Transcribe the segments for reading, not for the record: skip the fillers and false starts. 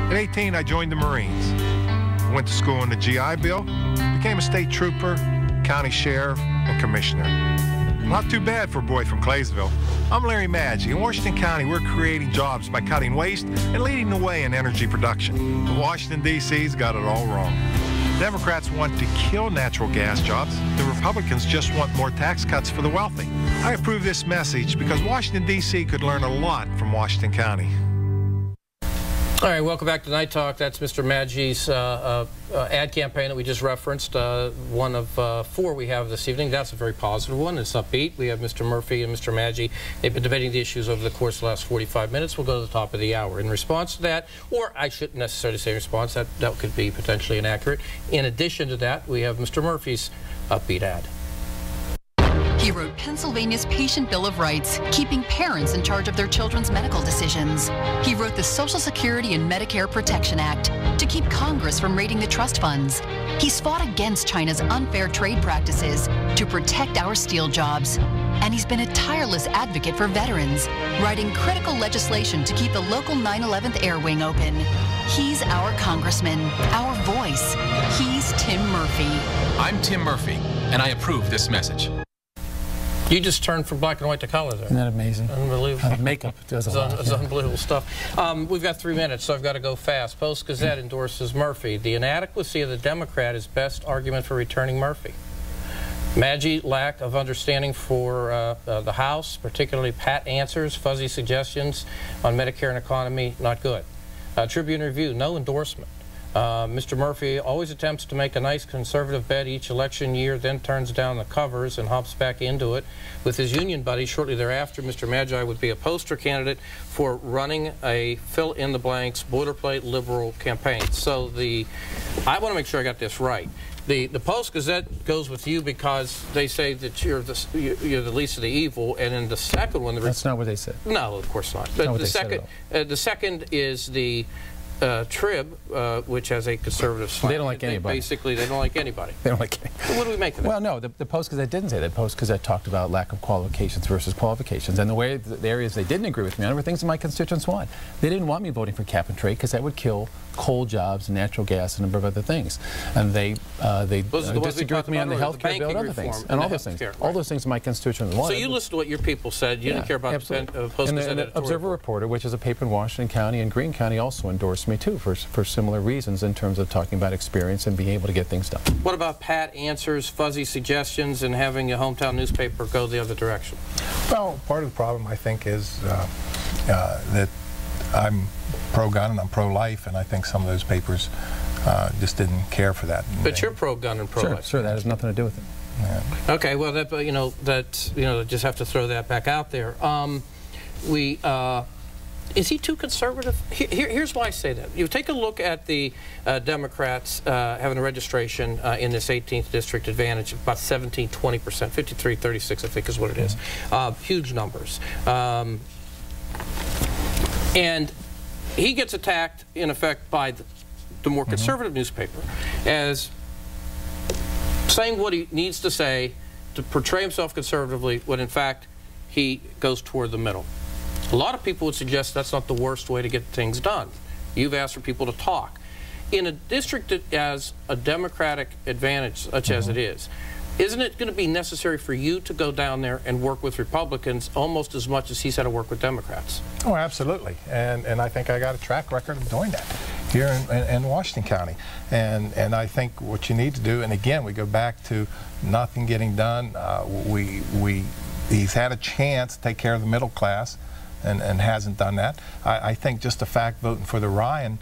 At 18, I joined the Marines. Went to school in the GI Bill, became a state trooper, county sheriff, and commissioner. Not too bad for a boy from Claysville. I'm Larry Maggi. In Washington County, we're creating jobs by cutting waste and leading the way in energy production. But Washington, D.C.'s got it all wrong. Democrats want to kill natural gas jobs. The Republicans just want more tax cuts for the wealthy. I approve this message because Washington, D.C. could learn a lot from Washington County. All right, welcome back to Night Talk. That's Mr. Maggi's ad campaign that we just referenced, one of 4 we have this evening. That's a very positive one. It's upbeat. We have Mr. Murphy and Mr. Maggi. They've been debating the issues over the course of the last 45 minutes. We'll go to the top of the hour. In response to that, or I shouldn't necessarily say response, that could be potentially inaccurate. In addition to that, we have Mr. Murphy's upbeat ad. He wrote Pennsylvania's Patient Bill of Rights, keeping parents in charge of their children's medical decisions. He wrote the Social Security and Medicare Protection Act to keep Congress from raiding the trust funds. He's fought against China's unfair trade practices to protect our steel jobs. And he's been a tireless advocate for veterans, writing critical legislation to keep the local 9/11th Air Wing open. He's our congressman, our voice. He's Tim Murphy. I'm Tim Murphy, and I approve this message. You just turned from black and white to color there. Isn't that amazing? Unbelievable. Makeup does a lot. It's unbelievable stuff. We've got 3 minutes, so I've got to go fast. Post-Gazette endorses Murphy. The inadequacy of the Democrat is best argument for returning Murphy. Maggi, lack of understanding for the House, particularly pat answers, fuzzy suggestions on Medicare and economy, not good. Tribune Review, no endorsement. Mr. Murphy always attempts to make a nice conservative bet each election year, then turns down the covers and hops back into it. With his union buddy shortly thereafter, Mr. Maggi would be a poster candidate for running a fill-in-the-blanks, boilerplate liberal campaign. So I want to make sure I got this right. The Post-Gazette goes with you because they say that you're the least of the evil, and in the second one... That's not what they said. No, of course not. But the second is the... Trib, which has a conservative slant. They don't like anybody. Basically, they don't like anybody. They don't like anybody. What do we make of that? Well, no, the Post-Gazette didn't say that. Post-Gazette talked about lack of qualifications versus qualifications. And the areas they didn't agree with me on were things that my constituents want. They didn't want me voting for cap and trade because that would kill coal jobs, natural gas, and a number of other things. And they disagreed with me on the health care bill and other things. And all those things. All those things my constituents wanted. So you listened to what your people said. You didn't care about the Post-Gazette and the Observer Reporter, which is a paper in Washington County and Greene County, also endorsed me too for similar reasons in terms of talking about experience and being able to get things done. What about pat answers, fuzzy suggestions, and having a hometown newspaper go the other direction? Well, part of the problem, I think, is that I'm pro-gun and I'm pro-life, and I think some of those papers just didn't care for that. But you're pro-gun and pro-life. Sure, that has nothing to do with it. Yeah. Okay, well, just have to throw that back out there. Is he too conservative? Here's why I say that. You take a look at the Democrats having a registration in this 18th district advantage of about 17, 20%, 53, 36, I think is what it is. Huge numbers. And he gets attacked, in effect, by the more conservative newspaper as saying what he needs to say to portray himself conservatively when, in fact, he goes toward the middle. A lot of people would suggest that's not the worst way to get things done. You've asked for people to talk. In a district that has a Democratic advantage, such as it is, isn't it going to be necessary for you to go down there and work with Republicans almost as much as he's had to work with Democrats? Oh, absolutely. And I think I got a track record of doing that here in Washington County. And I think what you need to do, and again, we go back to nothing getting done. He's had a chance to take care of the middle class, and hasn't done that. I think just the fact voting for the Ryan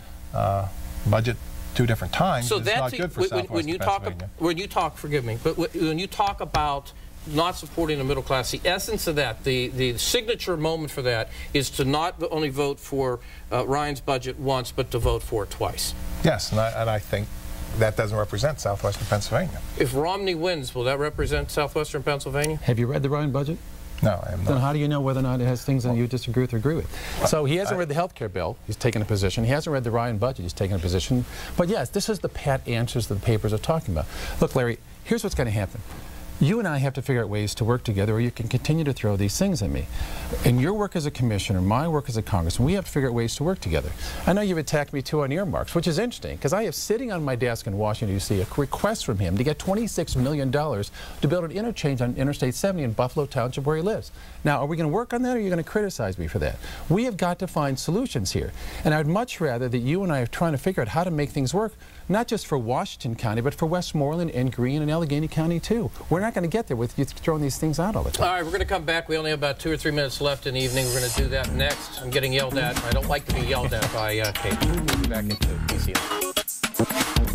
budget 2 different times is not good for Southwestern Pennsylvania. When you talk, forgive me, but when you talk about not supporting the middle class, the essence of that, the signature moment for that is to not only vote for Ryan's budget once, but to vote for it twice. Yes, and I think that doesn't represent Southwestern Pennsylvania. If Romney wins, will that represent Southwestern Pennsylvania? Have you read the Ryan budget? No, I have not. Then how do you know whether or not it has things that you disagree with or agree with? So he hasn't read the health care bill. He's taken a position. He hasn't read the Ryan budget. He's taken a position. But yes, this is the pat answers that the papers are talking about. Look, Larry, here's what's going to happen. You and I have to figure out ways to work together, or you can continue to throw these things at me. In your work as a commissioner, my work as a congressman, we have to figure out ways to work together. I know you've attacked me too on earmarks, which is interesting, because I have sitting on my desk in Washington, D.C., a request from him to get $26 million to build an interchange on Interstate 70 in Buffalo Township where he lives. Now, are we going to work on that, or are you going to criticize me for that? We have got to find solutions here. And I'd much rather that you and I are trying to figure out how to make things work, not just for Washington County, but for Westmoreland and Greene and Allegheny County, too. We're not going to get there with you throwing these things out all the time. All right, we're going to come back. We only have about 2 or 3 minutes left in the evening. We're going to do that next. I'm getting yelled at. I don't like to be yelled at by Kate. We'll be back in 2. See you.